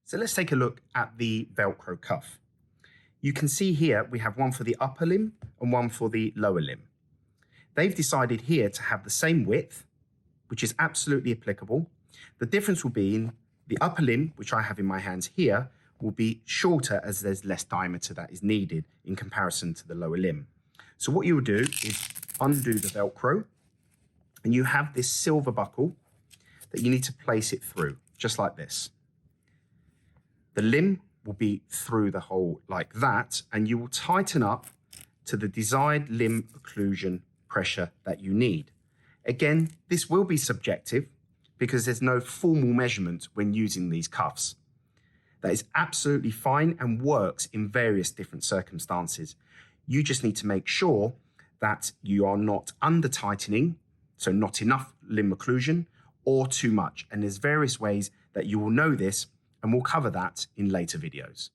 So let's take a look at the Velcro cuff. You can see here we have one for the upper limb and one for the lower limb. They've decided here to have the same width, which is absolutely applicable. The difference will be in the upper limb, which I have in my hands here, will be shorter as there's less diameter that is needed in comparison to the lower limb. So what you will do is undo the Velcro, and you have this silver buckle that you need to place it through, just like this. The limb will be through the hole like that, and you will tighten up to the desired limb occlusion pressure that you need. Again, this will be subjective because there's no formal measurement when using these cuffs. That is absolutely fine and works in various different circumstances. You just need to make sure that you are not under tightening, so not enough limb occlusion, or too much. And there's various ways that you will know this, and we'll cover that in later videos.